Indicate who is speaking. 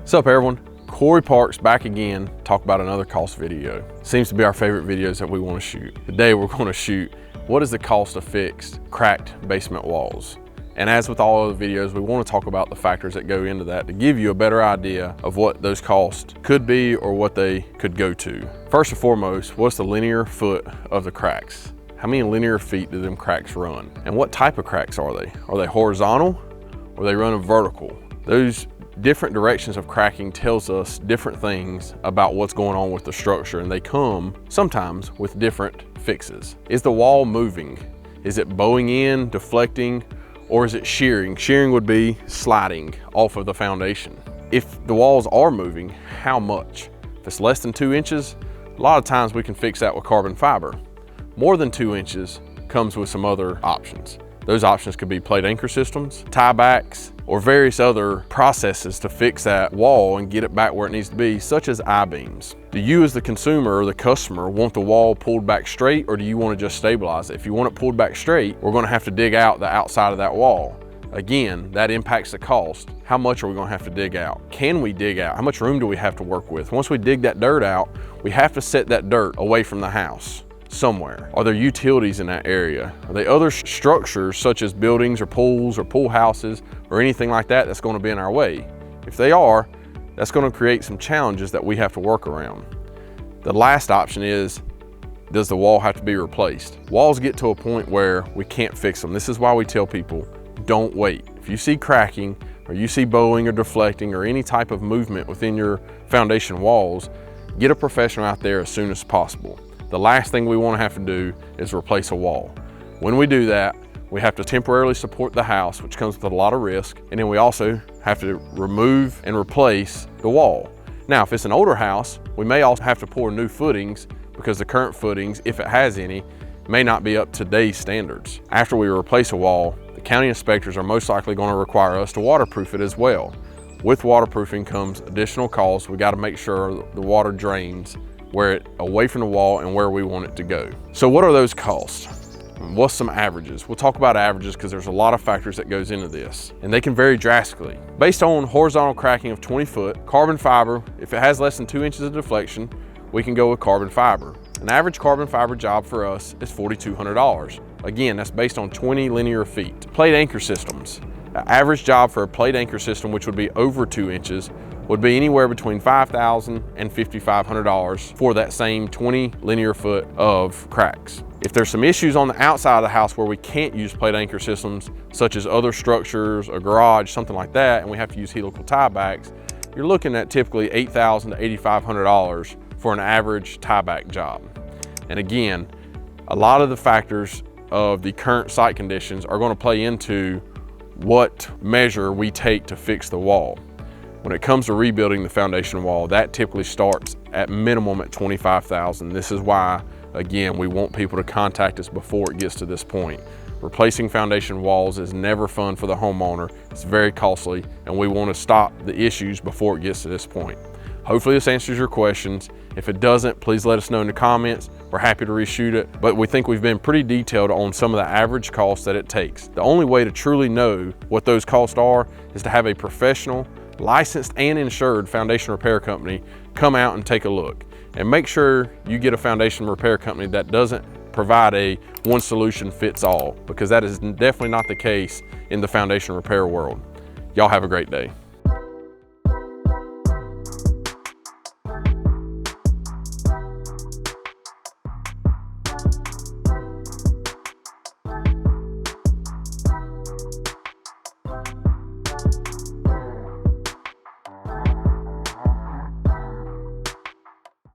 Speaker 1: What's up everyone? Corey Parks back again, talk about another cost video. Seems to be our favorite videos that we want to shoot. Today we're going to shoot what is the cost to fix cracked basement walls. And as with all other videos, we want to talk about the factors that go into that to give you a better idea of what those costs could be or what they could go to. First and foremost, what's the linear foot of the cracks? How many linear feet do them cracks run? And what type of cracks are they? Are they horizontal or are they running vertical? Those different directions of cracking tells us different things about what's going on with the structure, and they come sometimes with different fixes. Is the wall moving? Is it bowing in, deflecting, or is it shearing? Shearing would be sliding off of the foundation. If the walls are moving, how much? If it's less than 2 inches, a lot of times we can fix that with carbon fiber. More than 2 inches comes with some other options. Those options could be plate anchor systems, tiebacks, or various other processes to fix that wall and get it back where it needs to be, such as I-beams. Do you as the consumer or the customer want the wall pulled back straight, or do you want to just stabilize it? If you want it pulled back straight, we're going to have to dig out the outside of that wall. Again, that impacts the cost. How much are we going to have to dig out? Can we dig out? How much room do we have to work with? Once we dig that dirt out, we have to set that dirt away from the house somewhere. Are there utilities in that area? Are there other structures such as buildings or pools or pool houses or anything like that that's going to be in our way? If they are, that's going to create some challenges that we have to work around. The last option is, does the wall have to be replaced? Walls get to a point where we can't fix them. This is why we tell people, don't wait. If you see cracking or you see bowing or deflecting or any type of movement within your foundation walls, get a professional out there as soon as possible. The last thing we want to have to do is replace a wall. When we do that, we have to temporarily support the house, which comes with a lot of risk, and then we also have to remove and replace the wall. Now, if it's an older house, we may also have to pour new footings because the current footings, if it has any, may not be up to today's standards. After we replace a wall, the county inspectors are most likely going to require us to waterproof it as well. With waterproofing comes additional costs. We got to make sure the water drains away from the wall and where we want it to go. So what are those costs? What's some averages? We'll talk about averages because there's a lot of factors that goes into this, and they can vary drastically. Based on horizontal cracking of 20 foot, carbon fiber, if it has less than 2 inches of deflection, we can go with carbon fiber. An average carbon fiber job for us is $4,200. Again, that's based on 20 linear feet. Plate anchor systems. An average job for a plate anchor system, which would be over 2 inches, would be anywhere between $5,000 and $5,500 for that same 20 linear foot of cracks. If there's some issues on the outside of the house where we can't use plate anchor systems, such as other structures, a garage, something like that, and we have to use helical tiebacks, you're looking at typically $8,000 to $8,500 for an average tieback job. And again, a lot of the factors of the current site conditions are going to play into what measure we take to fix the wall. When it comes to rebuilding the foundation wall, that typically starts at minimum at $25,000. This is why, again, we want people to contact us before it gets to this point. Replacing foundation walls is never fun for the homeowner. It's very costly, and we want to stop the issues before it gets to this point. Hopefully this answers your questions. If it doesn't, please let us know in the comments. We're happy to reshoot it, but we think we've been pretty detailed on some of the average costs that it takes. The only way to truly know what those costs are is to have a professional, licensed and insured foundation repair company come out and take a look. And make sure you get a foundation repair company that doesn't provide a one solution fits all, because that is definitely not the case in the foundation repair world. Y'all have a great day.